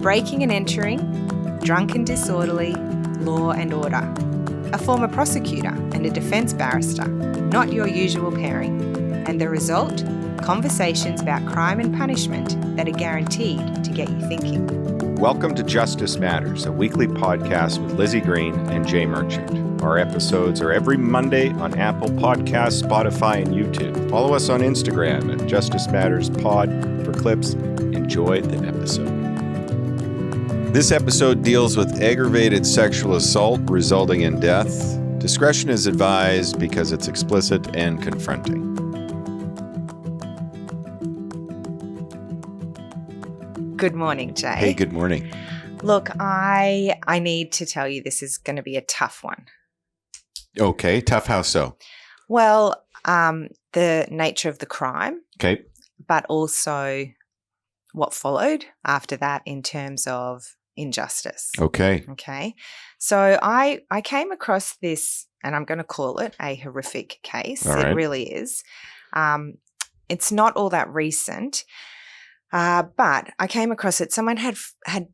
breaking and entering, drunk and disorderly, law and order. A former prosecutor and a defence barrister, not your usual pairing. And the result? Conversations about crime and punishment that are guaranteed to get you thinking. Welcome to Justice Matters, a weekly podcast with Lizzie Green and Jay Merchant. Our episodes are every Monday on Apple Podcasts, Spotify, and YouTube. Follow us on Instagram at Justice Matters Pod for clips. Enjoy the episode. This episode deals with aggravated sexual assault resulting in death. Discretion is advised because it's explicit and confronting. Good morning, Jay. Hey, good morning. Look, I need to tell you this is going to be a tough one. Okay, tough how so? Well, the nature of the crime. Okay. But also what followed after that in terms of injustice. Okay. Okay. So I came across this, and I'm going to call it a horrific case. All right. It really is. It's not all that recent. But I came across it. Someone had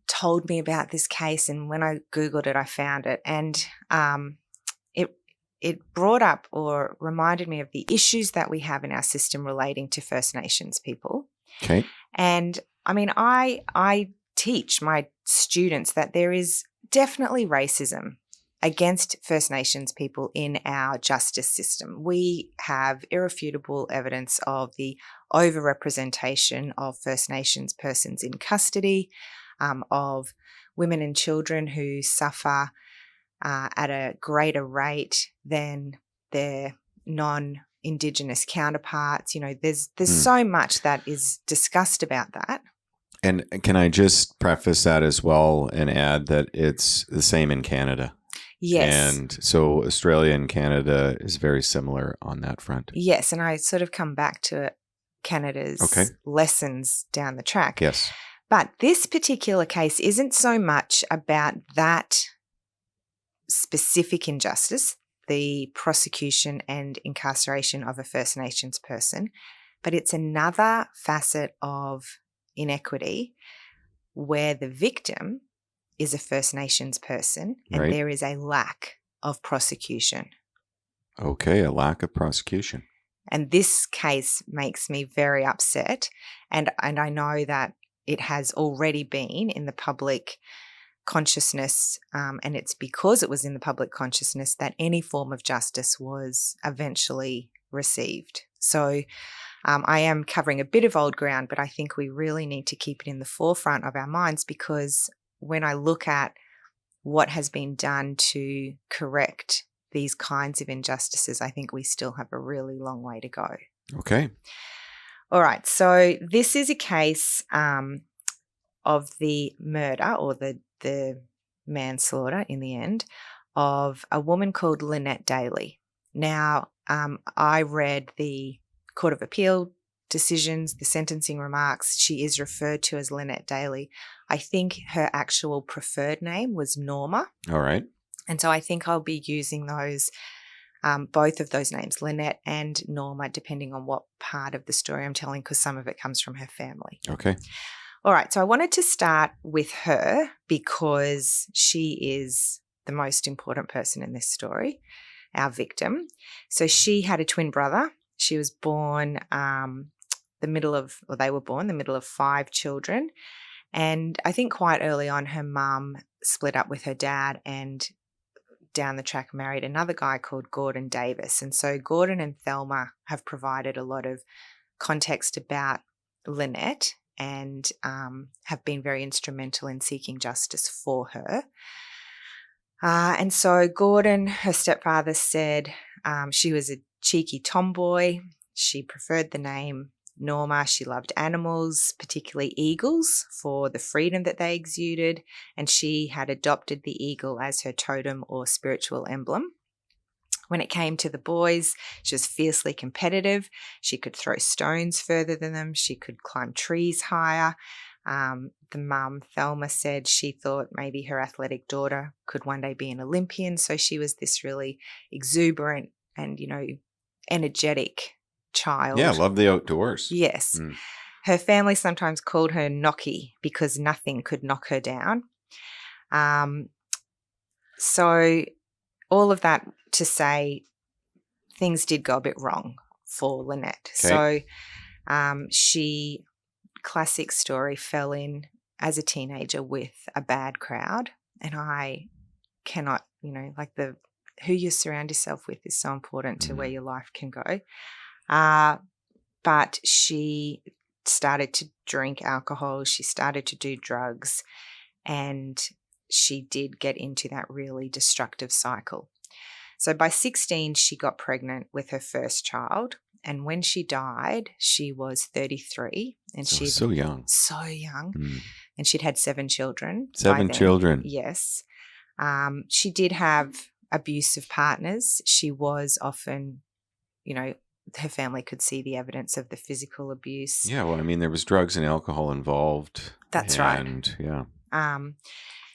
told me about this case, and when I Googled it, I found it. And it brought up or reminded me of the issues that we have in our system relating to First Nations people. Okay. And I mean, I teach my students that there is definitely racism against First Nations people in our justice system. We have irrefutable evidence of the overrepresentation of First Nations persons in custody, of women and children who suffer at a greater rate than their non-Indigenous counterparts. You know, there's so much that is discussed about that. And can I just preface that as well and add that it's the same in Canada? Yes. And so Australia and Canada is very similar on that front. Yes, and I sort of come back to Canada's lessons down the track. Yes. But this particular case isn't so much about that specific injustice, the prosecution and incarceration of a First Nations person, but it's another facet of inequity where the victim is a First Nations person and there is a lack of prosecution. Okay, a lack of prosecution. And this case makes me very upset. And I know that it has already been in the public consciousness, and it's because it was in the public consciousness that any form of justice was eventually received. So I am covering a bit of old ground, but I think we really need to keep it in the forefront of our minds, because when I look at what has been done to correct these kinds of injustices, I think we still have a really long way to go. Okay. All right. So this is a case of the murder or the manslaughter in the end of a woman called Lynette Daly. Now, I read the Court of Appeal decisions, the sentencing remarks. She is referred to as Lynette Daly. I think her actual preferred name was Norma. All right. And so I think I'll be using those, both of those names, Lynette and Norma, depending on what part of the story I'm telling, because some of it comes from her family. Okay. All right. So I wanted to start with her because she is the most important person in this story, our victim. So she had a twin brother. She was born they were born the middle of 5 children. And I think quite early on, her mum split up with her dad and down the track married another guy called Gordon Davis. And so Gordon and Thelma have provided a lot of context about Lynette and have been very instrumental in seeking justice for her. And so Gordon, her stepfather, said she was a cheeky tomboy. She preferred the name Norma. She loved animals, particularly eagles, for the freedom that they exuded, and she had adopted the eagle as her totem or spiritual emblem. When it came to the boys, she was fiercely competitive. She could throw stones further than them. She could climb trees higher. The mum, Thelma, said she thought maybe her athletic daughter could one day be an Olympian, so she was this really exuberant and, energetic child. Yeah, love the outdoors. Yes. Her family sometimes called her Knocky because nothing could knock her down. So all of that to say things did go a bit wrong for Lynette. Okay. So she, classic story, fell in as a teenager with a bad crowd. And I cannot, who you surround yourself with is so important to where your life can go. But she started to drink alcohol. She started to do drugs. And she did get into that really destructive cycle. So by 16, she got pregnant with her first child. And when she died, she was 33. And she's so young. So young. And she'd had 7 children. 7 children. Yes. She did have abusive partners. She was often, her family could see the evidence of the physical abuse. Yeah, well, I mean, there was drugs and alcohol involved. That's right. And, yeah.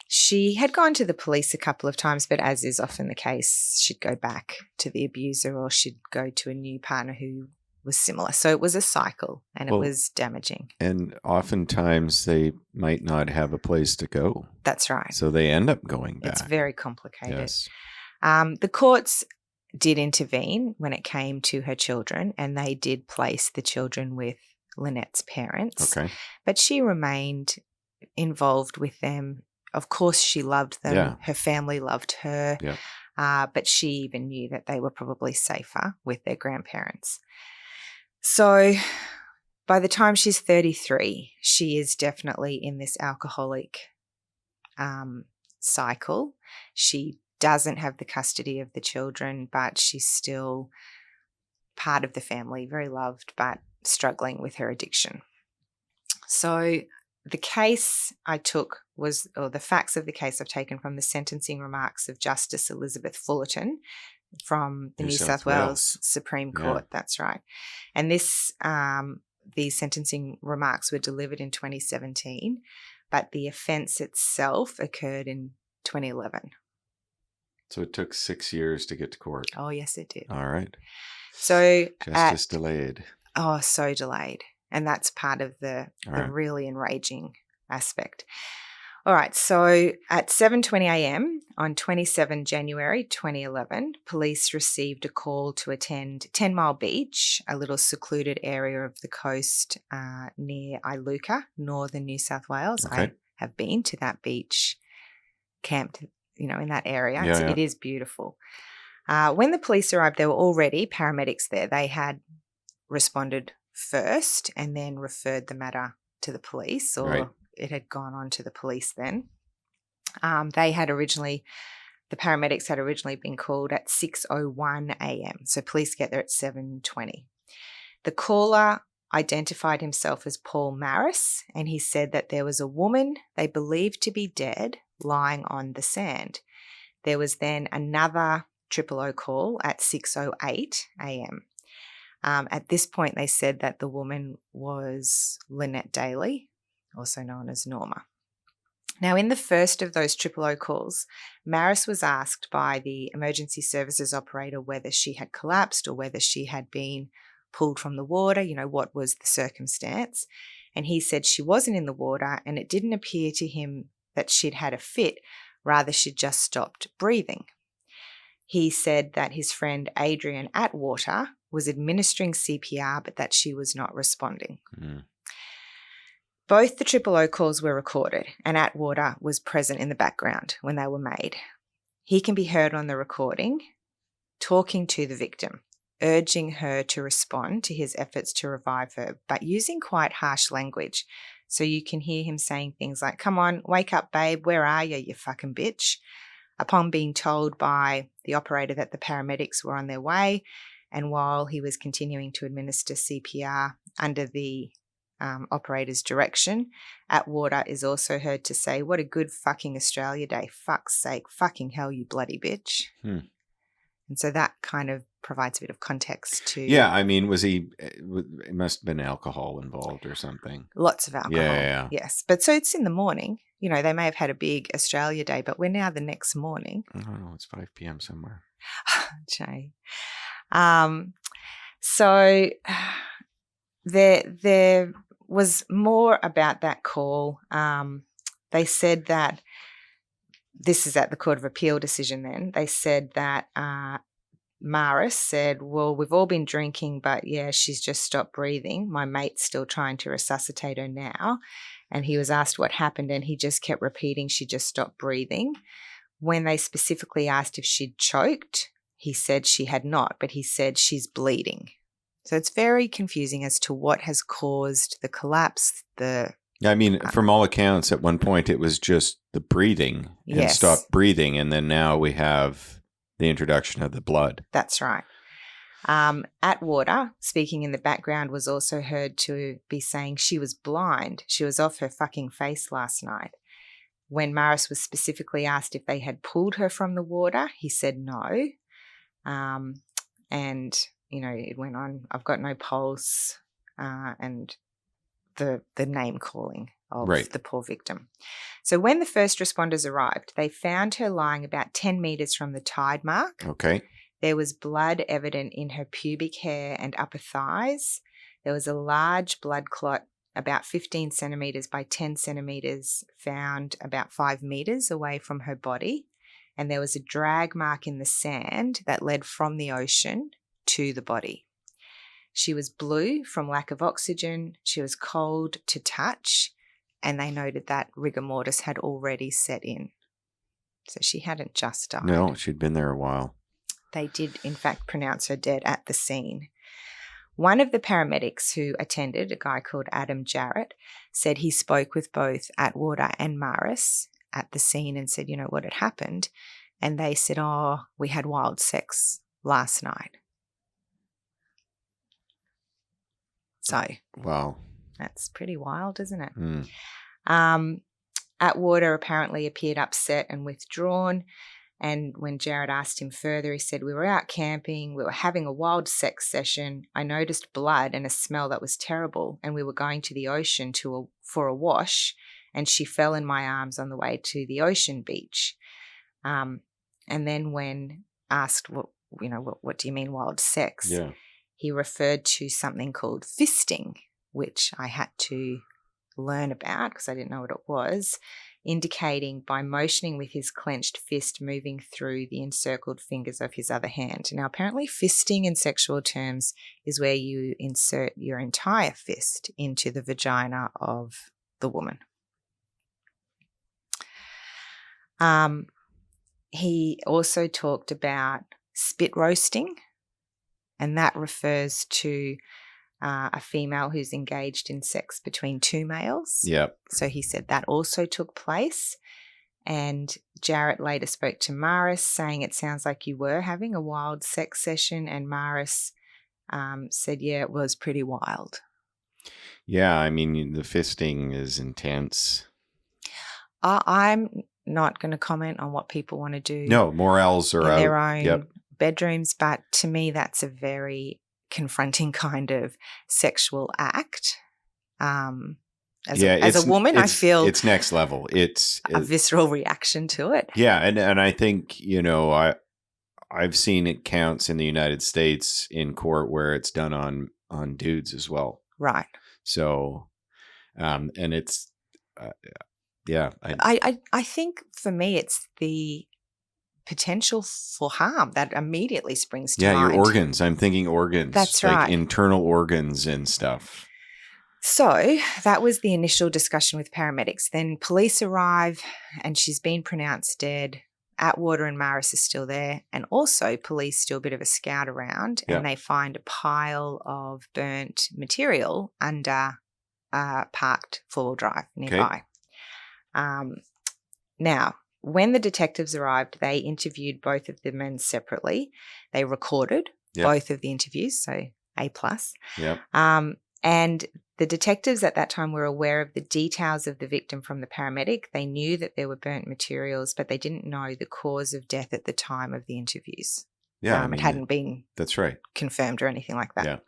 She had gone to the police a couple of times, but as is often the case, she'd go back to the abuser or she'd go to a new partner who was similar. So it was a cycle and it was damaging. And oftentimes they might not have a place to go. That's right. So they end up going back. It's very complicated. Yes. The courts did intervene when it came to her children, and they did place the children with Lynette's parents. Okay. But she remained involved with them. Of course, she loved them. Yeah. Her family loved her. Yeah. But she even knew that they were probably safer with their grandparents. So by the time she's 33, she is definitely in this alcoholic cycle. She doesn't have the custody of the children, but she's still part of the family, very loved, but struggling with her addiction. So the case I took the facts of the case I've taken from the sentencing remarks of Justice Elizabeth Fullerton from the New South Wales Supreme Court. Yeah. That's right. And these sentencing remarks were delivered in 2017, but the offence itself occurred in 2011. So it took 6 years to get to court. Oh, yes, it did. All right. So justice delayed. Oh, so delayed. And that's part of the really enraging aspect. All right, so at 7:20 a.m. on 27 January 2011, police received a call to attend 10 Mile Beach, a little secluded area of the coast near Iluka, northern New South Wales. Okay. I have been to that beach, camped, in that area. Yeah. It is beautiful. When the police arrived, there were already paramedics there. They had responded first and then referred the matter to the police, or it had gone on to the police then. The paramedics had originally been called at 6:01 a.m. So police get there at 7:20. The caller identified himself as Paul Maris, and he said that there was a woman they believed to be dead lying on the sand. There was then another 000 call at 6:08 a.m. At this point, they said that the woman was Lynette Daly, also known as Norma. Now, in the first of those 000 calls, Maris was asked by the emergency services operator whether she had collapsed or whether she had been pulled from the water, what was the circumstance. And he said she wasn't in the water and it didn't appear to him that she'd had a fit, rather she'd just stopped breathing. He said that his friend Adrian Atwater was administering CPR, but that she was not responding. Mm. Both the 000 calls were recorded, and Atwater was present in the background when they were made. He can be heard on the recording talking to the victim, urging her to respond to his efforts to revive her, but using quite harsh language. So you can hear him saying things like, "Come on, wake up, babe, where are you, you fucking bitch?" Upon being told by the operator that the paramedics were on their way, and while he was continuing to administer CPR under the operator's direction, Atwater is also heard to say, "What a good fucking Australia Day. Fuck's sake. Fucking hell, you bloody bitch." And so that kind of provides a bit of context to... Yeah, I mean, it must have been alcohol involved or something. Lots of alcohol. Yeah. Yes. But so it's in the morning. They may have had a big Australia Day, but we're now the next morning. I don't know. It's 5 p.m. somewhere. Jay. So there was more about that call. They said that, this is at the Court of Appeal decision then, they said that Maris said, well, we've all been drinking, but yeah, she's just stopped breathing. My mate's still trying to resuscitate her now. And he was asked what happened, and he just kept repeating she just stopped breathing. When they specifically asked if she'd choked, he said she had not, but he said she's bleeding. So it's very confusing as to what has caused the collapse. I mean, from all accounts, at one point it was just the breathing and Yes. stopped breathing. And then now we have the introduction of the blood. That's right. Atwater, speaking in the background, was also heard to be saying she was blind. She was off her fucking face last night. When Maris was specifically asked if they had pulled her from the water, he said no. And, you know, it went on, I've got no pulse, and the name calling of the poor victim. So when the first responders arrived, they found her lying about 10 metres from the tide mark. Okay. There was blood evident in her pubic hair and upper thighs. There was a large blood clot about 15 centimetres by 10 centimetres found about 5 metres away from her body. And there was a drag mark in the sand that led from the ocean to the body. She was blue from lack of oxygen. She was cold to touch. And they noted that rigor mortis had already set in. So she hadn't just died. No, she'd been there a while. They did, in fact, pronounce her dead at the scene. One of the paramedics who attended, a guy called Adam Jarrett, said he spoke with both Atwater and Maris at the scene and said, you know, what had happened? And they said, oh, we had wild sex last night. So. Wow. That's pretty wild, isn't it? Mm. Atwater apparently appeared upset and withdrawn. And when Jared asked him further, he said, we were out camping. We were having a wild sex session. I noticed blood and a smell that was terrible. And we were going to the ocean for a wash. And she fell in my arms on the way to the ocean beach. And then when asked, what do you mean wild sex? Yeah. He referred to something called fisting, which I had to learn about because I didn't know what it was, indicating by motioning with his clenched fist moving through the encircled fingers of his other hand. Now, apparently fisting in sexual terms is where you insert your entire fist into the vagina of the woman. He also talked about spit roasting, and that refers to a female who's engaged in sex between two males. Yep. So he said that also took place. And Jarrett later spoke to Maris saying it sounds like you were having a wild sex session. And Maris said, yeah, it was pretty wild. Yeah, I mean, the fisting is intense. I'm not going to comment on what people want to do. No, morals are in out. their own bedrooms. But to me, that's a very confronting kind of sexual act. As a woman, I feel it's next level. It's a visceral reaction to it. Yeah, and I think, you know, I've seen it counts in the United States in court where it's done on dudes as well. Right. So, and it's yeah. I think for me it's the potential for harm that immediately springs to mind. Yeah, your organs. I'm thinking organs. That's like right. Internal organs and stuff. So that was the initial discussion with paramedics. Then police arrive and she's been pronounced dead. Atwater and Maris are still there. And also police do a bit of a scout around and they find a pile of burnt material under parked four-wheel drive nearby. Okay. Now, when the detectives arrived, they interviewed both of the men separately. They recorded both of the interviews, so A+. Yep. And the detectives at that time were aware of the details of the victim from the paramedic. They knew that there were burnt materials, but they didn't know the cause of death at the time of the interviews. Yeah, it hadn't been confirmed or anything like that. Yeah.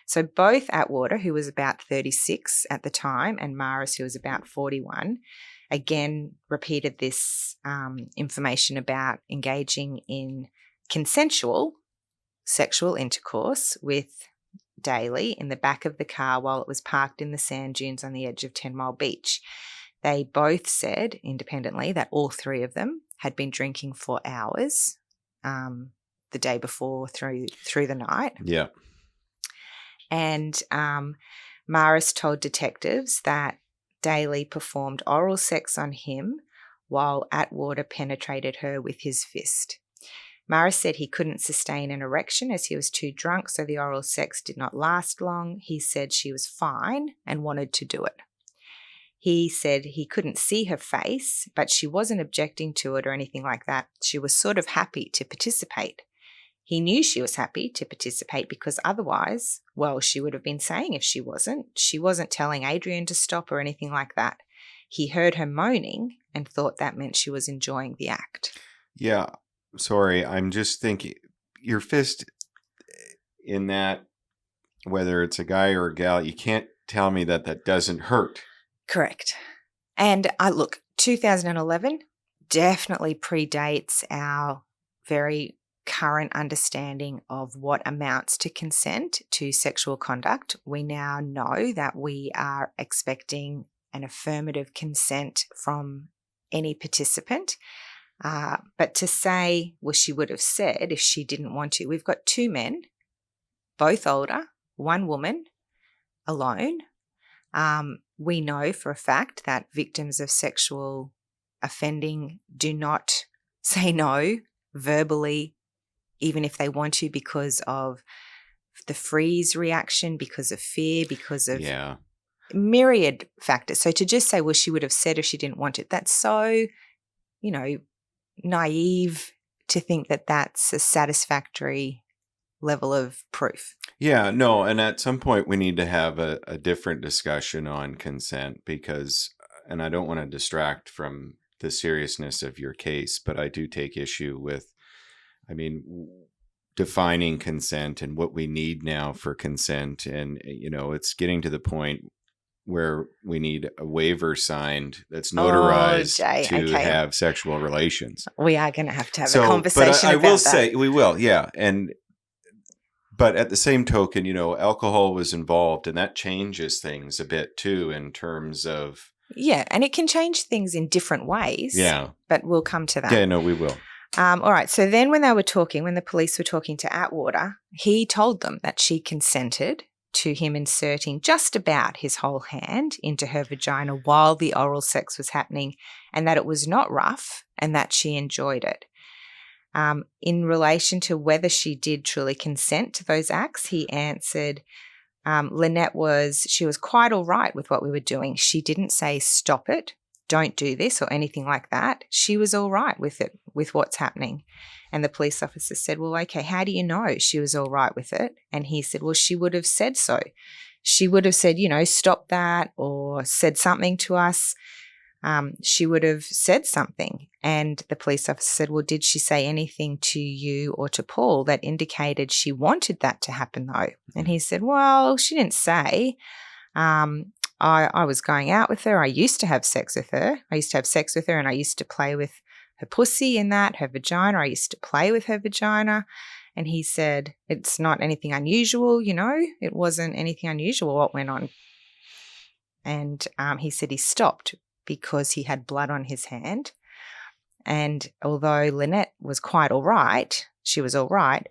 So both Atwater, who was about 36 at the time, and Maris, who was about 41, again repeated this information about engaging in consensual sexual intercourse with Daley in the back of the car while it was parked in the sand dunes on the edge of 10 Mile Beach. They both said independently that all three of them had been drinking for hours the day before through the night. Yeah. And Maris told detectives that Daley performed oral sex on him while Atwater penetrated her with his fist. Maris said he couldn't sustain an erection as he was too drunk, so the oral sex did not last long. He said she was fine and wanted to do it. He said he couldn't see her face, but she wasn't objecting to it or anything like that. She was sort of happy to participate. He knew she was happy to participate because otherwise, well, she would have been saying if she wasn't. She wasn't telling Adrian to stop or anything like that. He heard her moaning and thought that meant she was enjoying the act. Yeah. Sorry, I'm just thinking your fist in that, whether it's a guy or a gal, you can't tell me that doesn't hurt. Correct. And look, 2011 definitely predates our very current understanding of what amounts to consent to sexual conduct. We now know that we are expecting an affirmative consent from any participant. But to say, well, she would have said if she didn't want to. We've got two men, both older, one woman, alone. We know for a fact that victims of sexual offending do not say no verbally, even if they want to, because of the freeze reaction, because of fear, because of myriad factors. So to just say, well, she would have said if she didn't want it, that's so, naive to think that that's a satisfactory level of proof. Yeah, no, and at some point we need to have a different discussion on consent because, and I don't want to distract from the seriousness of your case, but I do take issue with, defining consent and what we need now for consent. And, it's getting to the point where we need a waiver signed that's notarized to have sexual relations. We are going to have a conversation about that. I will say, we will, yeah. But at the same token, alcohol was involved, and that changes things a bit too in terms of... Yeah, and it can change things in different ways. Yeah. But we'll come to that. Yeah, no, we will. All right, so then when the police were talking to Atwater, he told them that she consented to him inserting just about his whole hand into her vagina while the oral sex was happening, and that it was not rough and that she enjoyed it. In relation to whether she did truly consent to those acts, he answered, Lynette was quite all right with what we were doing. She didn't say, stop it, don't do this or anything like that. She was all right with it, with what's happening. And the police officer said, well, okay, how do you know she was all right with it? And he said, well, she would have said so. She would have said, stop that, or said something to us. She would have said something. And the police officer said, well, did she say anything to you or to Paul that indicated she wanted that to happen though? And he said, well, she didn't say. I was going out with her. I used to have sex with her. And I used to play with her pussy in that, her vagina. I used to play with her vagina. And he said, it's not anything unusual, it wasn't anything unusual what went on. And he said he stopped because he had blood on his hand. And although Lynette was quite all right, she was all right,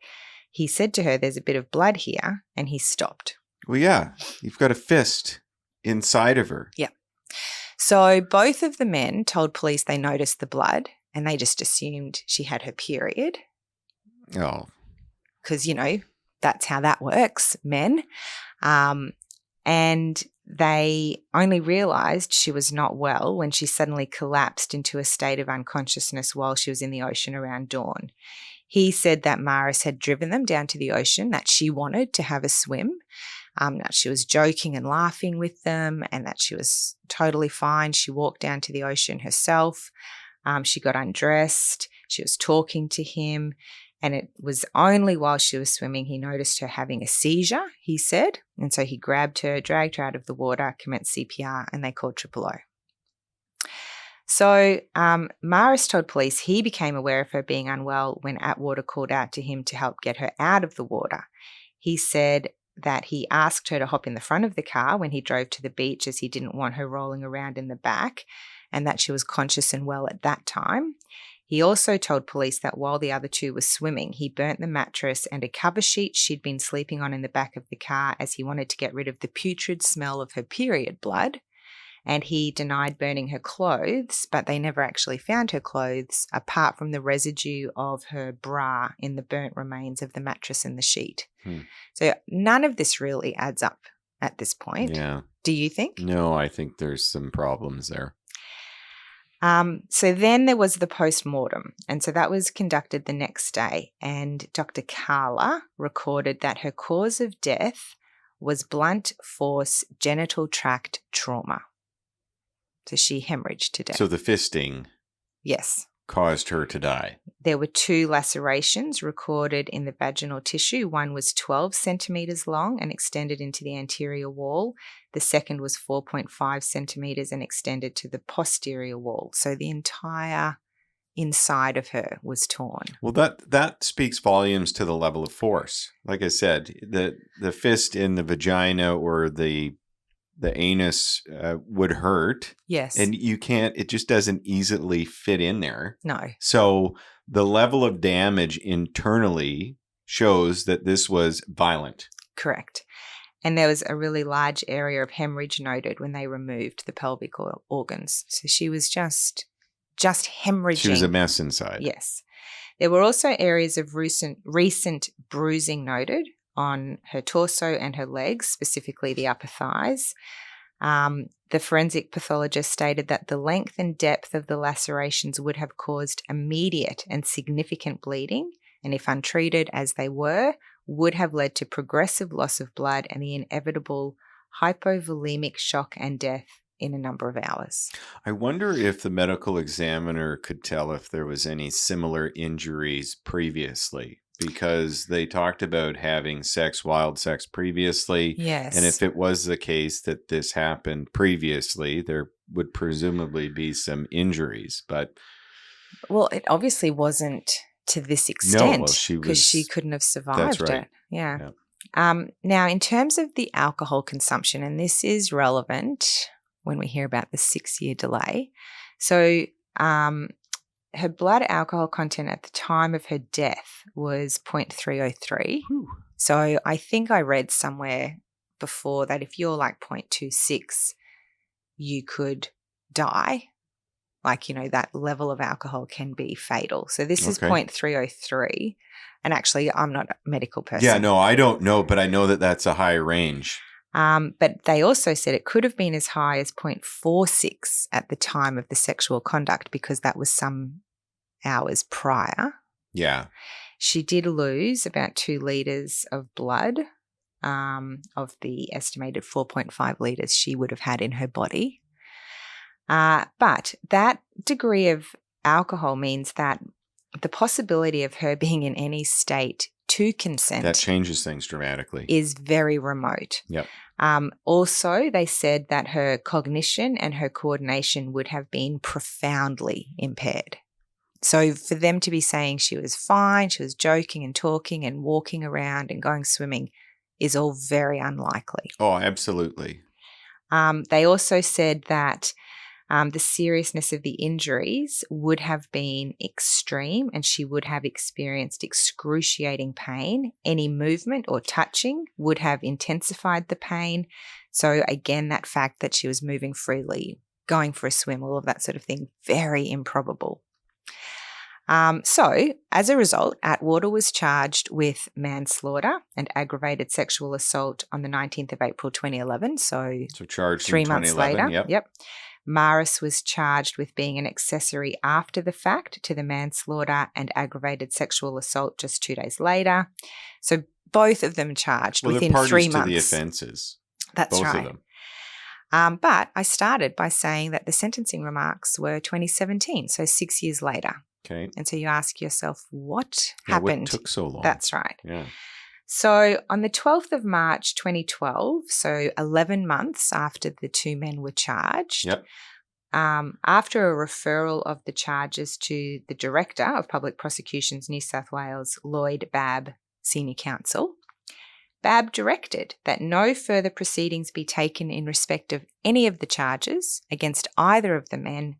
he said to her, there's a bit of blood here, and he stopped. Well, yeah, you've got a fist inside of her. Yeah. So both of the men told police they noticed the blood and they just assumed she had her period. Oh. Because, that's how that works, men. And they only realised she was not well when she suddenly collapsed into a state of unconsciousness while she was in the ocean around dawn. He said that Maris had driven them down to the ocean, that she wanted to have a swim, that she was joking and laughing with them, and that she was totally fine. She walked down to the ocean herself. She got undressed. She was talking to him. And it was only while she was swimming he noticed her having a seizure, he said. And so he grabbed her, dragged her out of the water, commenced CPR, and they called 000. So Maris told police he became aware of her being unwell when Atwater called out to him to help get her out of the water. He said that he asked her to hop in the front of the car when he drove to the beach, as he didn't want her rolling around in the back, and that she was conscious and well at that time. He also told police that while the other two were swimming, he burnt the mattress and a cover sheet she'd been sleeping on in the back of the car, as he wanted to get rid of the putrid smell of her period blood. And he denied burning her clothes, but they never actually found her clothes, apart from the residue of her bra in the burnt remains of the mattress and the sheet. So none of this really adds up at this point. Yeah. Do you think? No, I think there's some problems there. So then there was the post-mortem, and so that was conducted the next day, and Dr. Carla recorded that her cause of death was blunt force genital tract trauma. So she hemorrhaged to death. So the fisting Yes. caused her to die. There were 2 lacerations recorded in the vaginal tissue. One was 12 centimetres long and extended into the anterior wall. The second was 4.5 centimetres and extended to the posterior wall. So the entire inside of her was torn. Well, that speaks volumes to the level of force. Like I said, the fist in the vagina or the anus would hurt. Yes. And it just doesn't easily fit in there. No. So the level of damage internally shows that this was violent. Correct. And there was a really large area of hemorrhage noted when they removed the pelvic organs. So she was just hemorrhaging. She was a mess inside. Yes. There were also areas of recent bruising noted on her torso and her legs, specifically the upper thighs. The forensic pathologist stated that the length and depth of the lacerations would have caused immediate and significant bleeding, and if untreated as they were, would have led to progressive loss of blood and the inevitable hypovolemic shock and death in a number of hours. I wonder if the medical examiner could tell if there was any similar injuries previously, because they talked about having wild sex previously. Yes. And if it was the case that this happened previously, there would presumably be some injuries. But well, it obviously wasn't to this extent, because she couldn't have survived that's right. it. Yeah. Now, in terms of the alcohol consumption, and this is relevant when we hear about the 6-year delay. So her blood alcohol content at the time of her death was 0.303. Whew. So I think I read somewhere before that if you're like 0.26, you could die. Like, that level of alcohol can be fatal. So this is 0.303. And actually, I'm not a medical person. Yeah, no, I don't know, but I know that that's a high range. But they also said it could have been as high as 0.46 at the time of the sexual conduct, because that was some hours prior. Yeah. She did lose about 2 litres of blood of the estimated 4.5 litres she would have had in her body. But that degree of alcohol means that the possibility of her being in any state to consent, that changes things dramatically, is very remote. Yep. Also, they said that her cognition and her coordination would have been profoundly impaired. So for them to be saying she was fine, she was joking and talking and walking around and going swimming, is all very unlikely. Oh, absolutely. They also said that the seriousness of the injuries would have been extreme, and she would have experienced excruciating pain. Any movement or touching would have intensified the pain. So again, that fact that she was moving freely, going for a swim, all of that sort of thing, very improbable. So as a result, Atwater was charged with manslaughter and aggravated sexual assault on the 19th of April 2011. So charged 3 months later. Yep. Maris was charged with being an accessory after the fact to the manslaughter and aggravated sexual assault just 2 days later. So both of them charged within 3 months. They're parties to the offences. That's both right. Of them. But I started by saying that the sentencing remarks were 2017, so 6 years later. Okay. And so you ask yourself, what happened? What took so long? That's right. Yeah. So on the 12th of March 2012, so 11 months after the 2 men were charged, Yep. After a referral of the charges to the Director of Public Prosecutions New South Wales, Lloyd Babb, Senior Counsel, Babb directed that no further proceedings be taken in respect of any of the charges against either of the men,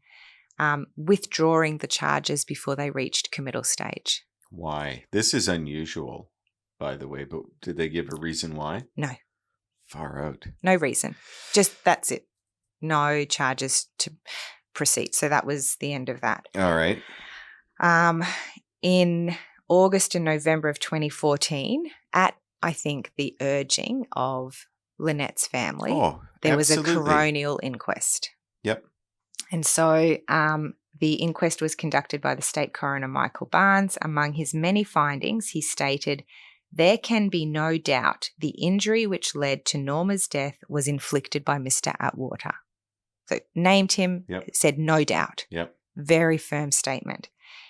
withdrawing the charges before they reached committal stage. Why? This is unusual, by the way, but did they give a reason why? No. Far out. No reason. Just that's it. No charges to proceed. So that was the end of that. All right. In August and November of 2014, at, I think, the urging of Lynette's family, there was a coronial inquest. Yep. And so the inquest was conducted by the state coroner, Michael Barnes. Among his many findings, he stated, "There can be no doubt the injury which led to Norma's death was inflicted by Mr. Atwater." So named him, said no doubt. Yep. Very firm statement.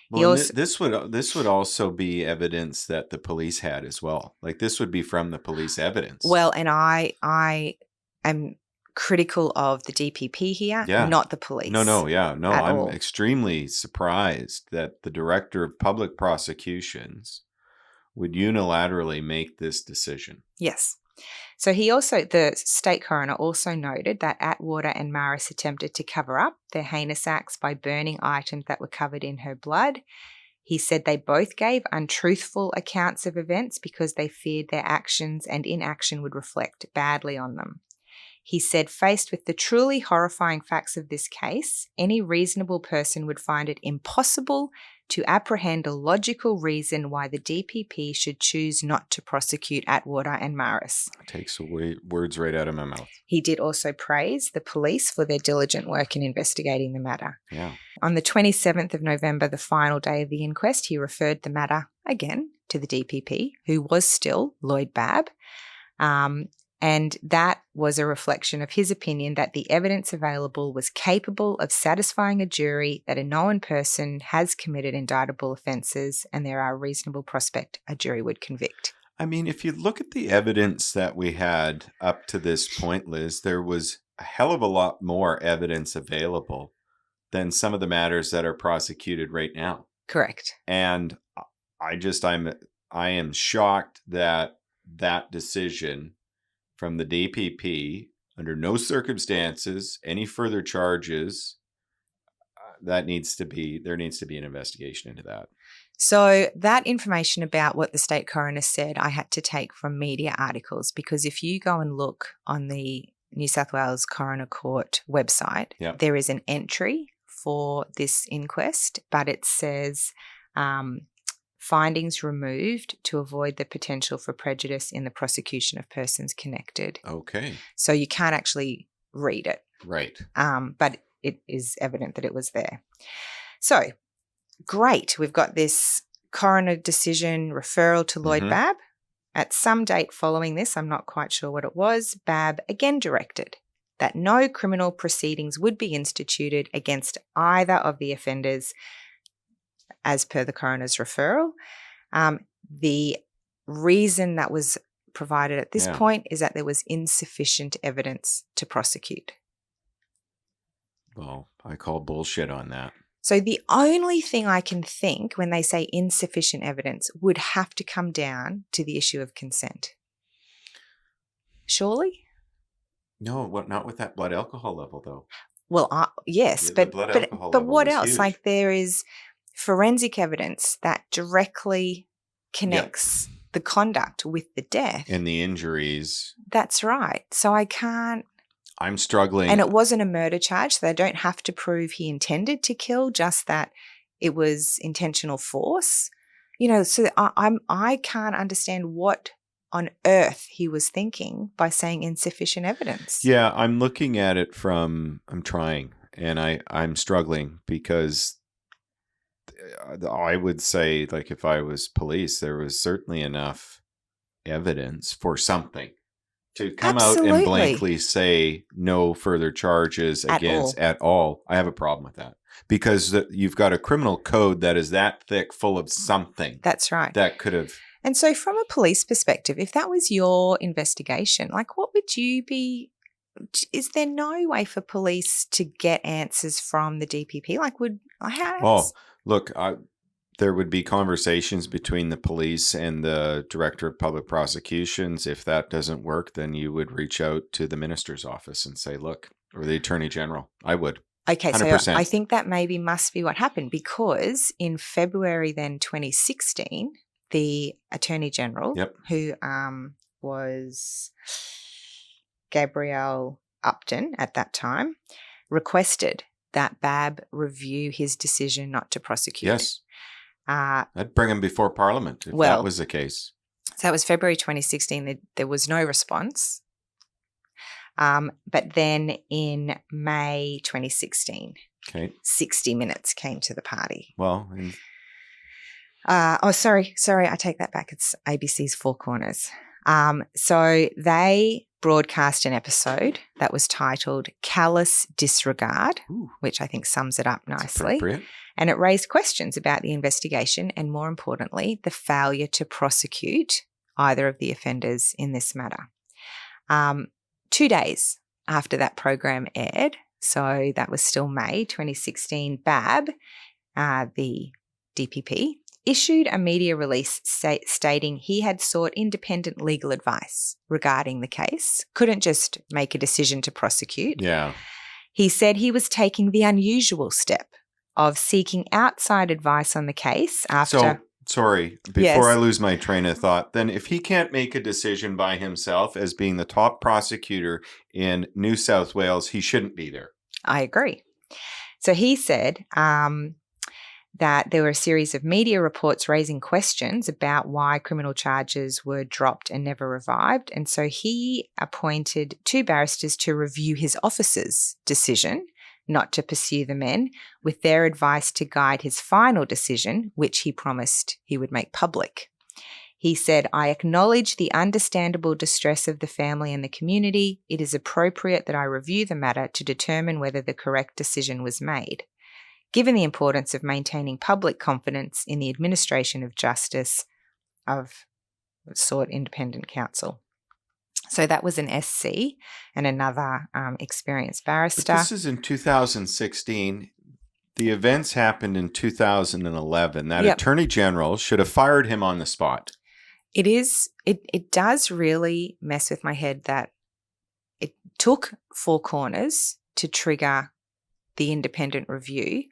Well, this would also be evidence that the police had as well. Like this would be from the police evidence. Well, and I am critical of the DPP here, not the police. No, I'm extremely surprised that the director of public prosecutions would unilaterally make this decision. Yes. So the state coroner also noted that Atwater and Maris attempted to cover up their heinous acts by burning items that were covered in her blood. He said they both gave untruthful accounts of events because they feared their actions and inaction would reflect badly on them. He said, faced with the truly horrifying facts of this case, any reasonable person would find it impossible to apprehend a logical reason why the DPP should choose not to prosecute Atwater and Maris. Takes away words right out of my mouth. He did also praise the police for their diligent work in investigating the matter. Yeah. On the 27th of November, the final day of the inquest, he referred the matter again to the DPP, who was still Lloyd Babb. And that was a reflection of his opinion that the evidence available was capable of satisfying a jury that a known person has committed indictable offences and there are a reasonable prospect a jury would convict. I mean, if you look at the evidence that we had up to this point, Liz, there was a hell of a lot more evidence available than some of the matters that are prosecuted right now. Correct. And I am shocked that decision from the DPP, under no circumstances, any further charges, there needs to be an investigation into that. So that information about what the state coroner said, I had to take from media articles, because if you go and look on the New South Wales Coroner Court website, there is an entry for this inquest, but it says findings removed to avoid the potential for prejudice in the prosecution of persons connected. Okay. So you can't actually read it. Right. But it is evident that it was there. So, great. We've got this coroner decision referral to Lloyd Babb. At some date following this, I'm not quite sure what it was, Babb again directed that no criminal proceedings would be instituted against either of the offenders as per the coroner's referral. The reason that was provided at this point is that there was insufficient evidence to prosecute. Well, I call bullshit on that. So the only thing I can think when they say insufficient evidence would have to come down to the issue of consent. Surely? No, not with that blood alcohol level, though. Well, yes, but what else? Huge. Like there is forensic evidence that directly connects the conduct with the death. And the injuries. That's right. So I can't. I'm struggling. And it wasn't a murder charge, so they don't have to prove he intended to kill, just that it was intentional force. So I can't understand what on earth he was thinking by saying insufficient evidence. Yeah, I'm looking at it I'm trying, and I'm struggling because I would say, like, if I was police, there was certainly enough evidence for something to come out and blankly say no further charges at all. I have a problem with that because you've got a criminal code that is that thick, full of something. That's right. That could have. And so from a police perspective, if that was your investigation, like what would you be? Is there no way for police to get answers from the DPP? Like how? Oh, look, there would be conversations between the police and the director of public prosecutions. If that doesn't work, then you would reach out to the minister's office and say, look, or the attorney general. I would. Okay, 100%. so I think that maybe must be what happened, because in February then 2016, the Attorney General, who was Gabrielle Upton at that time, requested that BAB review his decision not to prosecute. Yes. I'd bring him before Parliament if that was the case. So that was February 2016. There was no response. But then in May 2016, 60 Minutes came to the party. Well, sorry, I take that back. It's ABC's Four Corners. So they broadcast an episode that was titled Callous Disregard, which I think sums it up nicely. And it raised questions about the investigation and, more importantly, the failure to prosecute either of the offenders in this matter. 2 days after that program aired, so that was still May 2016, BAB, the DPP, issued a media release stating he had sought independent legal advice regarding the case, couldn't just make a decision to prosecute. Yeah. He said he was taking the unusual step of seeking outside advice on the case after... So, sorry, before I lose my train of thought, then if he can't make a decision by himself as being the top prosecutor in New South Wales, he shouldn't be there. I agree. So he said that there were a series of media reports raising questions about why criminal charges were dropped and never revived. And so he appointed 2 barristers to review his office's decision not to pursue the men, with their advice to guide his final decision, which he promised he would make public. He said, I acknowledge the understandable distress of the family and the community. It is appropriate that I review the matter to determine whether the correct decision was made. Given the importance of maintaining public confidence in the administration of justice, I've sought independent counsel. So that was an SC and another experienced barrister. But this is in 2016. The events happened in 2011. That Attorney General should have fired him on the spot. It does really mess with my head that it took Four Corners to trigger the independent review.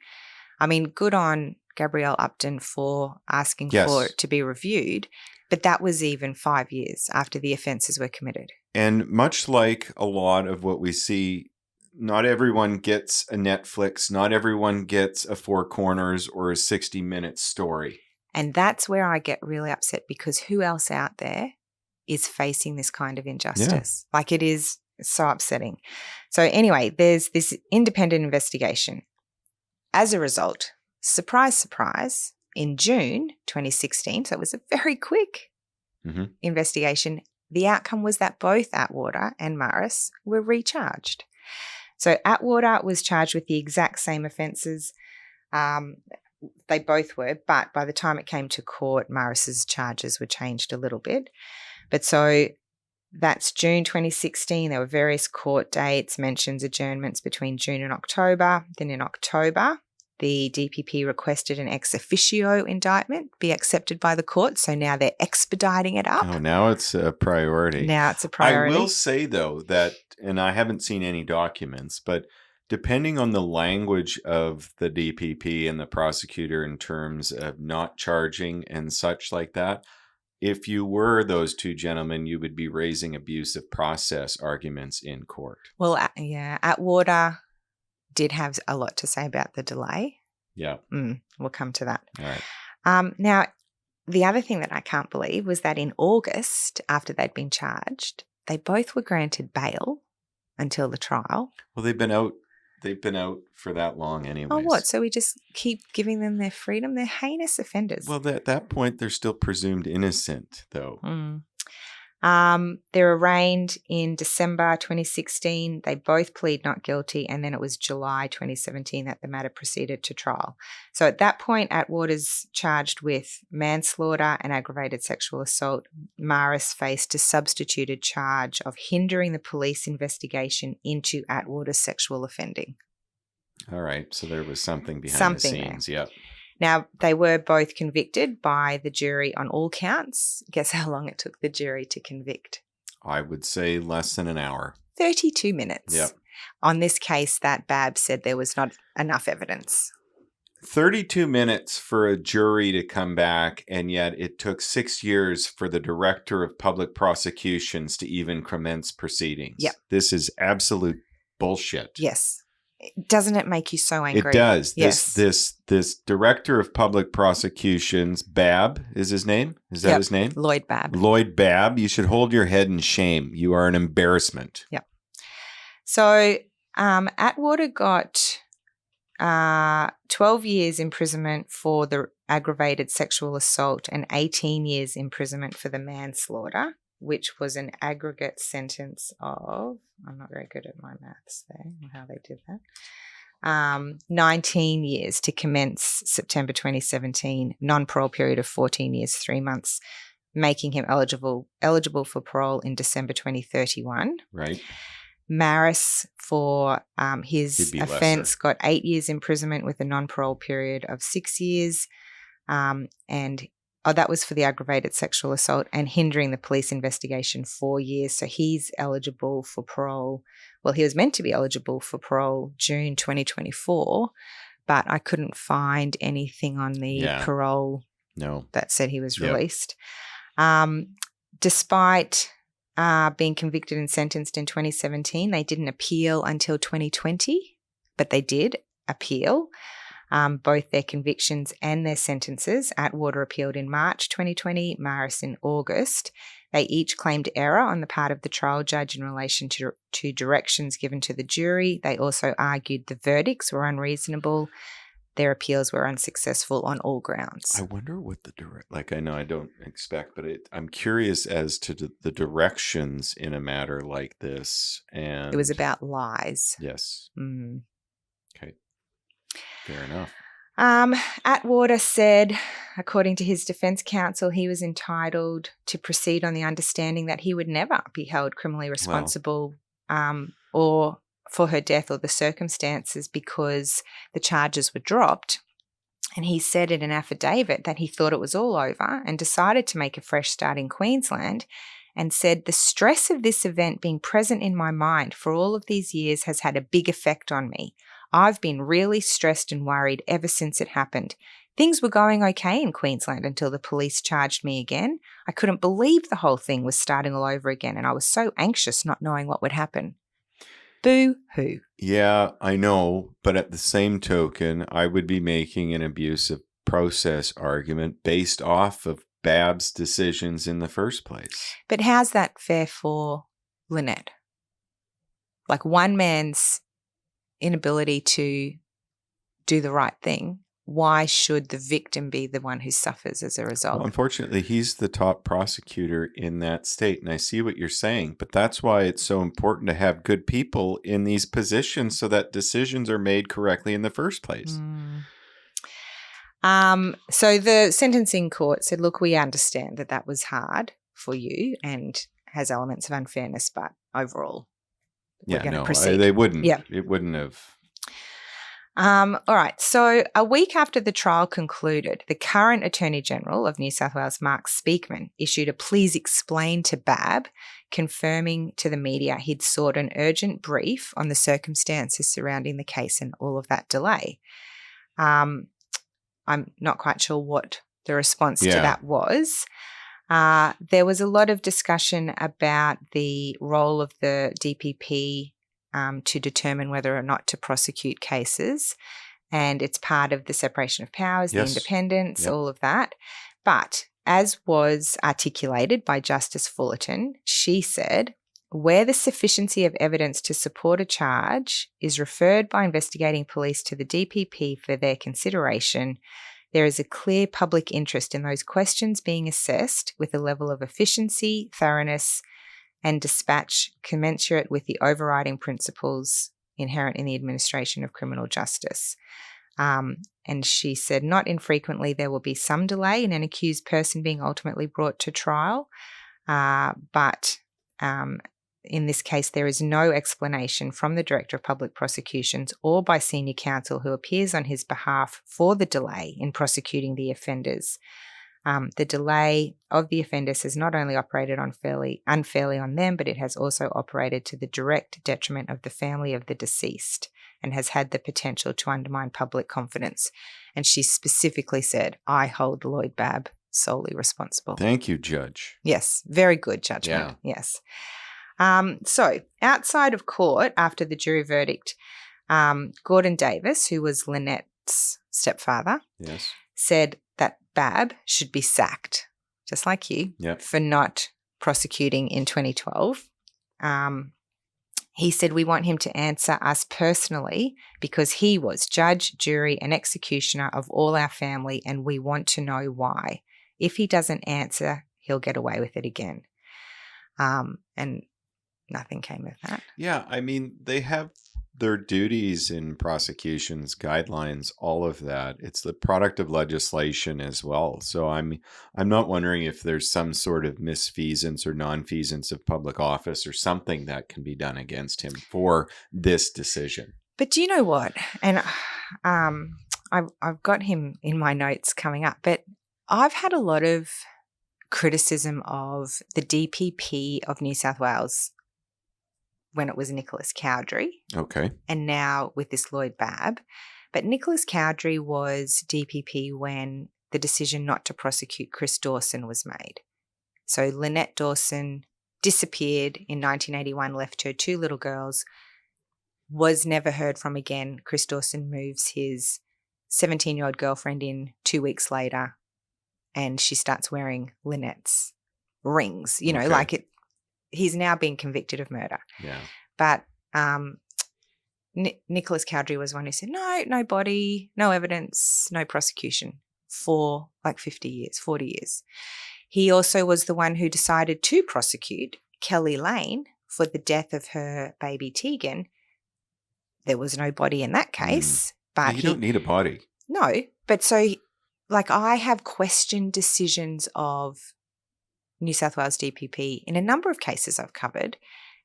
I mean, good on Gabrielle Upton for asking for it to be reviewed, but that was even 5 years after the offences were committed. And much like a lot of what we see, not everyone gets a Netflix, not everyone gets a Four Corners or a 60 Minutes story. And that's where I get really upset, because who else out there is facing this kind of injustice? Like, it is so upsetting. So anyway, there's this independent investigation. As a result, surprise, surprise, in June 2016, so it was a very quick investigation, the outcome was that both Atwater and Morris were recharged. So Atwater was charged with the exact same offences. They both were, but by the time it came to court, Morris's charges were changed a little bit. But so that's June 2016. There were various court dates, mentions, adjournments between June and October. Then in October, the DPP requested an ex officio indictment be accepted by the court. So now they're expediting it up. Oh, now it's a priority. Now it's a priority. I will say, though, that, and I haven't seen any documents, but depending on the language of the DPP and the prosecutor in terms of not charging and such like that, if you were those two gentlemen, you would be raising abuse of process arguments in court. Well, Atwater did have a lot to say about the delay. Yeah. We'll come to that. All right. Now, the other thing that I can't believe was that in August, after they'd been charged, they both were granted bail until the trial. Well, they've been out for that long anyways. Oh, what? So we just keep giving them their freedom? They're heinous offenders. Well, at that point, they're still presumed innocent, though. They're arraigned in December 2016. They both plead not guilty, and then it was July 2017 that the matter proceeded to trial. So at that point, Atwater's charged with manslaughter and aggravated sexual assault. Morris faced a substituted charge of hindering the police investigation into Atwater's sexual offending. All right. So there was something behind the scenes. There. Yep. Now, they were both convicted by the jury on all counts. Guess how long it took the jury to convict? I would say less than an hour. 32 minutes. Yep. On this case, that Babs said there was not enough evidence. 32 minutes for a jury to come back, and yet it took 6 years for the director of public prosecutions to even commence proceedings. Yep. This is absolute bullshit. Yes. Doesn't it make you so angry? It does. Yes. This director of public prosecutions, Babb is his name? Is that his name? Lloyd Babb. Lloyd Babb. You should hold your head in shame. You are an embarrassment. Yep. So Atwater got 12 years imprisonment for the aggravated sexual assault and 18 years imprisonment for the manslaughter, which was an aggregate sentence of, I'm not very good at my maths there, how they did that, 19 years to commence September 2017, non-parole period of 14 years, 3 months, making him eligible for parole in December 2031. Right. Maris, for his offence, lesser. got 8 years imprisonment with a non-parole period of 6 years. That was for the aggravated sexual assault and hindering the police investigation 4 years. So he's eligible for parole. Well, he was meant to be eligible for parole June 2024, but I couldn't find anything on the parole that said he was released. Despite being convicted and sentenced in 2017, they didn't appeal until 2020, but they did appeal. Both their convictions and their sentences. Atwater appealed in March 2020, Maris in August. They each claimed error on the part of the trial judge in relation to directions given to the jury. They also argued the verdicts were unreasonable. Their appeals were unsuccessful on all grounds. I wonder what I know I don't expect, but I'm curious as to the directions in a matter like this. And it was about lies. Yes. Okay. Fair enough. Atwater said, according to his defence counsel, he was entitled to proceed on the understanding that he would never be held criminally responsible or for her death or the circumstances because the charges were dropped. And he said in an affidavit that he thought it was all over and decided to make a fresh start in Queensland, and said, the stress of this event being present in my mind for all of these years has had a big effect on me. I've been really stressed and worried ever since it happened. Things were going okay in Queensland until the police charged me again. I couldn't believe the whole thing was starting all over again, and I was so anxious not knowing what would happen. Boo-hoo. Yeah, I know, but at the same token, I would be making an abusive process argument based off of Babb's decisions in the first place. But how's that fair for Lynette? Like, one man's inability to do the right thing, why should the victim be the one who suffers as a result? Well, unfortunately, he's the top prosecutor in that state, and I see what you're saying, but that's why it's so important to have good people in these positions so that decisions are made correctly in the first place. So the sentencing court said, look, we understand that was hard for you and has elements of unfairness, but overall, we're going to proceed. They wouldn't. Yeah. It wouldn't have. All right. So a week after the trial concluded, the current Attorney General of New South Wales, Mark Speakman, issued a please explain to Babb, confirming to the media he'd sought an urgent brief on the circumstances surrounding the case and all of that delay. I'm not quite sure what the response to that was. There was a lot of discussion about the role of the DPP to determine whether or not to prosecute cases, and it's part of the separation of powers, the independence, all of that. But as was articulated by Justice Fullerton, she said, where the sufficiency of evidence to support a charge is referred by investigating police to the DPP for their consideration, there is a clear public interest in those questions being assessed with a level of efficiency, thoroughness, and dispatch commensurate with the overriding principles inherent in the administration of criminal justice. And she said, not infrequently there will be some delay in an accused person being ultimately brought to trial, but in this case, there is no explanation from the Director of Public Prosecutions or by senior counsel who appears on his behalf for the delay in prosecuting the offenders. The delay of the offenders has not only operated unfairly on them, but it has also operated to the direct detriment of the family of the deceased and has had the potential to undermine public confidence. And she specifically said, I hold Lloyd Babb solely responsible. Thank you, Judge. Yes, very good judgment. Yeah. Yes. So outside of court, after the jury verdict, Gordon Davis, who was Lynette's stepfather, Yes. said that Babb should be sacked, just like you, Yep. for not prosecuting in 2012. He said, we want him to answer us personally because he was judge, jury, and executioner of all our family, and we want to know why. If he doesn't answer, he'll get away with it again. And nothing came of that. Yeah, I mean, they have their duties in prosecutions, guidelines, all of that. It's the product of legislation as well. So I'm not wondering if there's some sort of misfeasance or nonfeasance of public office or something that can be done against him for this decision. But do you know what? And I've got him in my notes coming up, but I've had a lot of criticism of the DPP of New South Wales when it was Nicholas Cowdery. Okay. And now with this Lloyd Babb. But Nicholas Cowdery was DPP when the decision not to prosecute Chris Dawson was made. So Lynette Dawson disappeared in 1981, left her 2 little girls, was never heard from again. Chris Dawson moves his 17-year-old girlfriend in 2 weeks later, and she starts wearing Lynette's rings, Okay. like it. He's now been convicted of murder. Yeah. But Nicholas Cowdery was one who said, no body, no evidence, no prosecution for like 50 years, 40 years. He also was the one who decided to prosecute Kelly Lane for the death of her baby Tegan. There was no body in that case. But you don't need a body. No. But so, I have questioned decisions of New South Wales DPP in a number of cases I've covered.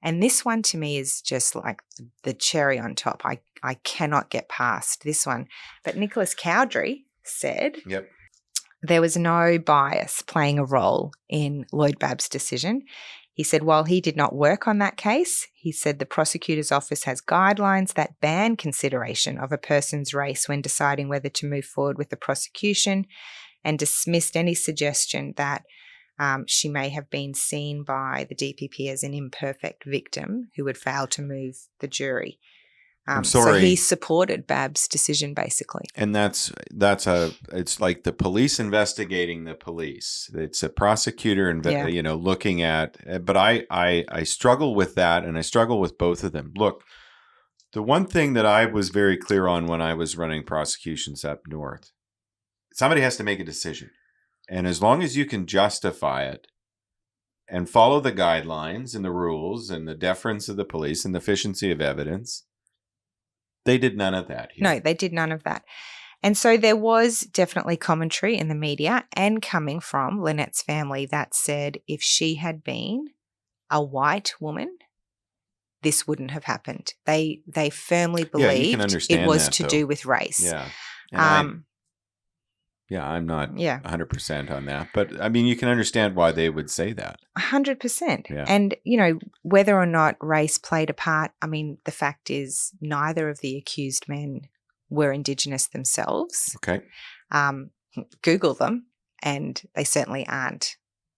And this one to me is just like the cherry on top. I cannot get past this one. But Nicholas Cowdery said there was no bias playing a role in Lloyd Babb's decision. He said while he did not work on that case, he said the prosecutor's office has guidelines that ban consideration of a person's race when deciding whether to move forward with the prosecution, and dismissed any suggestion that she may have been seen by the DPP as an imperfect victim who would fail to move the jury. I'm sorry. So he supported Babb's decision, basically. And it's like the police investigating the police. It's a prosecutor, looking at. But I struggle with that, and I struggle with both of them. Look, the one thing that I was very clear on when I was running prosecutions up north, somebody has to make a decision. And as long as you can justify it and follow the guidelines and the rules and the deference of the police and the efficiency of evidence, they did none of that here. No, they did none of that. And so there was definitely commentary in the media and coming from Lynette's family that said if she had been a white woman, this wouldn't have happened. They firmly believed it was to do with race. Yeah. And I'm not 100% on that. But, I mean, you can understand why they would say that. 100%. Yeah. And, whether or not race played a part, I mean, the fact is neither of the accused men were Indigenous themselves. Okay. Google them, and they certainly aren't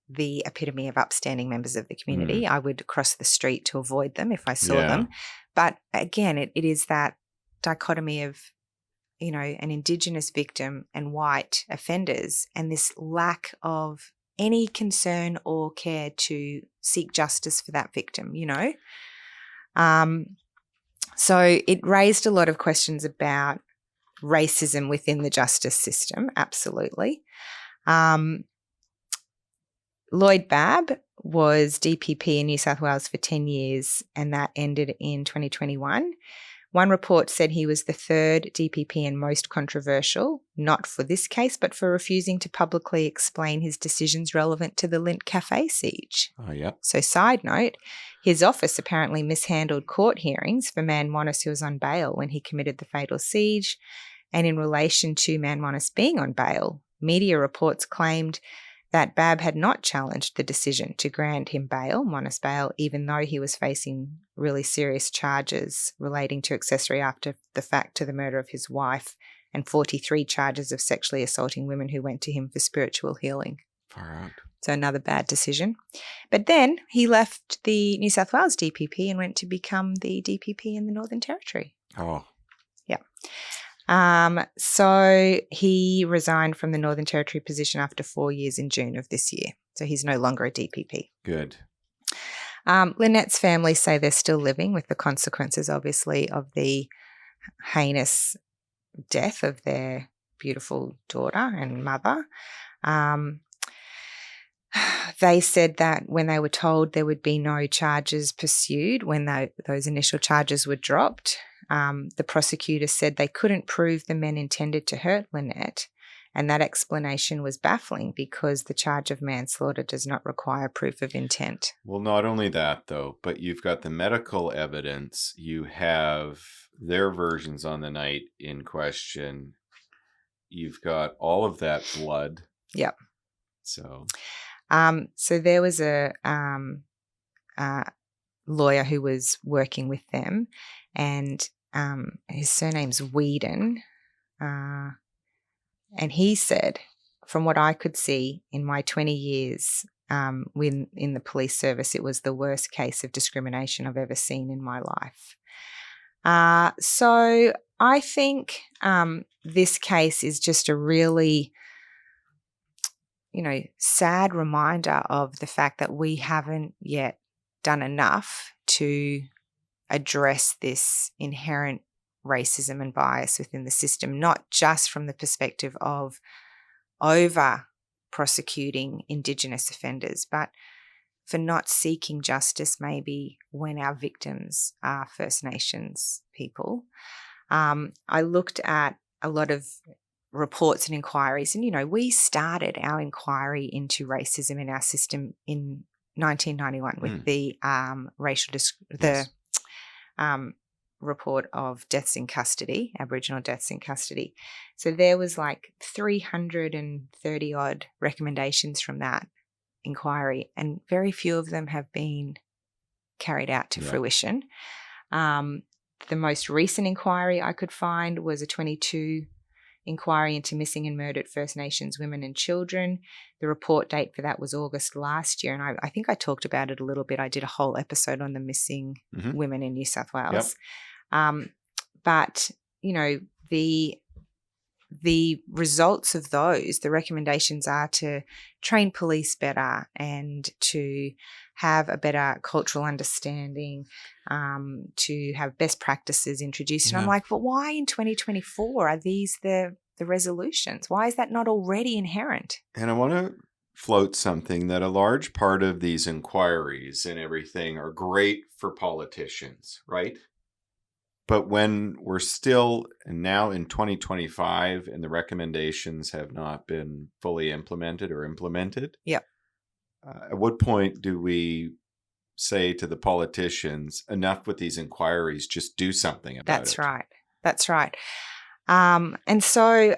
the epitome of upstanding members of the community. I would cross the street to avoid them if I saw them. But, again, it is that dichotomy of an Indigenous victim and white offenders, and this lack of any concern or care to seek justice for that victim, So it raised a lot of questions about racism within the justice system, absolutely. Lloyd Babb was DPP in New South Wales for 10 years, and that ended in 2021. One report said he was the third DPP and most controversial, not for this case, but for refusing to publicly explain his decisions relevant to the Lindt Cafe siege. Oh, yeah. So, side note, his office apparently mishandled court hearings for Manmonis, who was on bail when he committed the fatal siege. And in relation to Manmonis being on bail, media reports claimed that Bab had not challenged the decision to grant him bail, Monis bail, even though he was facing really serious charges relating to accessory after the fact to the murder of his wife and 43 charges of sexually assaulting women who went to him for spiritual healing. Far out. So another bad decision. But then he left the New South Wales DPP and went to become the DPP in the Northern Territory. Oh. Yeah. So he resigned from the Northern Territory position after 4 years in June of this year. So he's no longer a DPP. Good. Lynette's family say they're still living with the consequences, obviously, of the heinous death of their beautiful daughter and mother. They said that when they were told there would be no charges pursued when those initial charges were dropped, the prosecutor said they couldn't prove the men intended to hurt Lynette, and that explanation was baffling because the charge of manslaughter does not require proof of intent. Well, not only that, though, but you've got the medical evidence. You have their versions on the night in question. You've got all of that blood. Yep. So there was a lawyer who was working with them, and his surname's Whedon, and he said, from what I could see in my 20 years when in the police service, it was the worst case of discrimination I've ever seen in my life. So I think this case is just a really, sad reminder of the fact that we haven't yet done enough to address this inherent racism and bias within the system, not just from the perspective of over prosecuting Indigenous offenders, but for not seeking justice maybe when our victims are First Nations people. I looked at a lot of reports and inquiries, and, we started our inquiry into racism in our system in 1991 with the report of deaths in custody, Aboriginal deaths in custody. So there was like 330 odd recommendations from that inquiry, and very few of them have been carried out to fruition. The most recent inquiry I could find was a 22 inquiry into missing and murdered First Nations women and children. The report date for that was August last year, and I think I talked about it a little bit. I did a whole episode on the missing women in New South Wales. But, the results of those, the recommendations are to train police better and to have a better cultural understanding, to have best practices introduced. And I'm like, but why in 2024 are these the resolutions? Why is that not already inherent? And I want to float something that a large part of these inquiries and everything are great for politicians, right? But when we're still now in 2025 and the recommendations have not been fully implemented, at what point do we say to the politicians, enough with these inquiries, just do something about it? That's right. And so,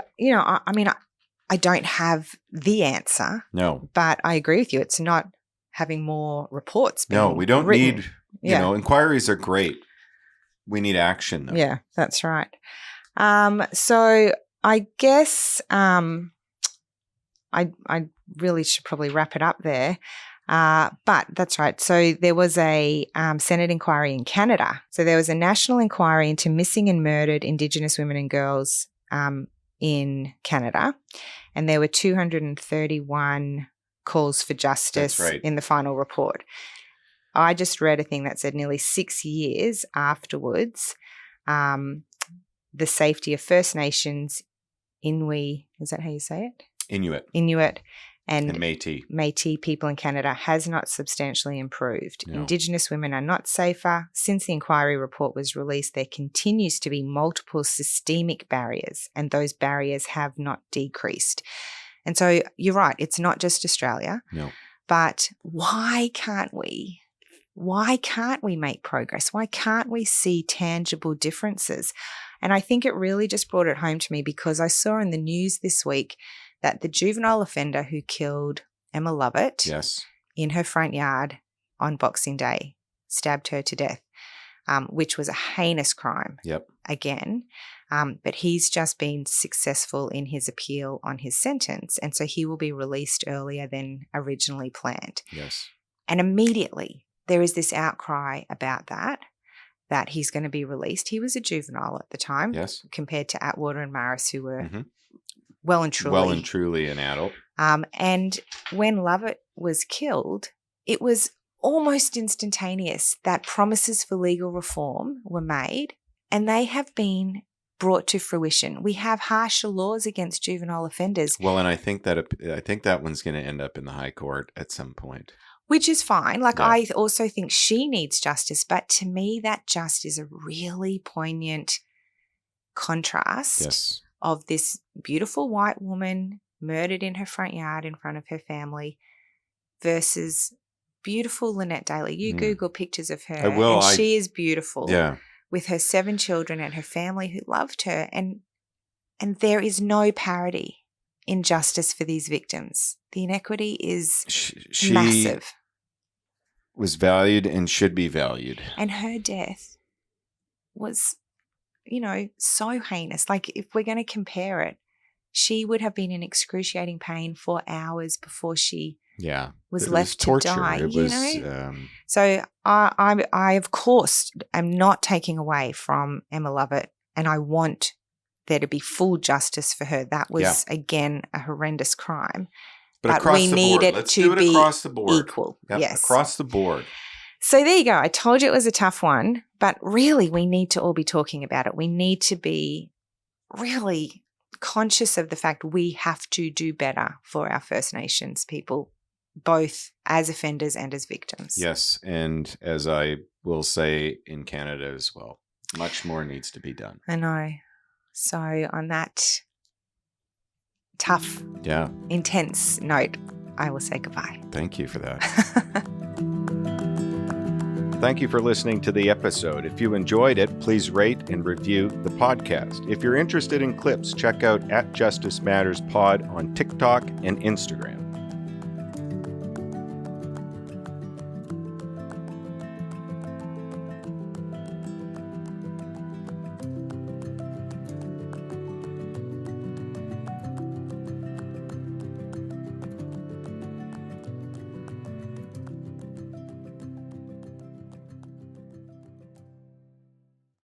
I don't have the answer. No. But I agree with you. It's not having more reports being No, we don't written. need, inquiries are great. We need action, though. Yeah, that's right. So I guess I really should probably wrap it up there. But that's right. So there was a Senate inquiry in Canada. So there was a national inquiry into missing and murdered Indigenous women and girls in Canada. And there were 231 calls for justice in the final report. I just read a thing that said nearly 6 years afterwards, the safety of First Nations, Inuit, is that how you say it? Inuit, And Métis people in Canada has not substantially improved. No. Indigenous women are not safer. Since the inquiry report was released, there continues to be multiple systemic barriers, and those barriers have not decreased. And so you're right, it's not just Australia. No. But why can't we? Why can't we make progress? Why can't we see tangible differences? And I think it really just brought it home to me because I saw in the news this week that the juvenile offender who killed Emma Lovett in her front yard on Boxing Day stabbed her to death, which was a heinous crime again. But he's just been successful in his appeal on his sentence, and so he will be released earlier than originally planned. Yes. And immediately there is this outcry about that he's going to be released. He was a juvenile at the time compared to Atwater and Maris, who were well and truly an adult. And when Lovett was killed, it was almost instantaneous that promises for legal reform were made, and they have been brought to fruition. We have harsher laws against juvenile offenders. Well, and I think that one's going to end up in the High Court at some point. Which is fine. I also think she needs justice, but to me that just is a really poignant contrast of this beautiful white woman murdered in her front yard in front of her family versus beautiful Lynette Daly. You Google pictures of her. I will. And she is beautiful with her 7 children and her family who loved her. And there is no parity in justice for these victims. The inequity is massive. Was valued and should be valued. And her death was, so heinous. Like, if we're going to compare it, she would have been in excruciating pain for hours before she was left to die. So I of course am not taking away from Emma Lovett, and I want there to be full justice for her. That was again a horrendous crime. But we need it to be across the board. Equal. Yes. Across the board. So there you go. I told you it was a tough one, but really we need to all be talking about it. We need to be really conscious of the fact we have to do better for our First Nations people, both as offenders and as victims. Yes, and as I will say in Canada as well, much more needs to be done. I know. So on that tough, intense note, I will say goodbye. Thank you for that. Thank you for listening to the episode. If you enjoyed it, please rate and review the podcast. If you're interested in clips, check out @Justice Matters Pod on TikTok and Instagram.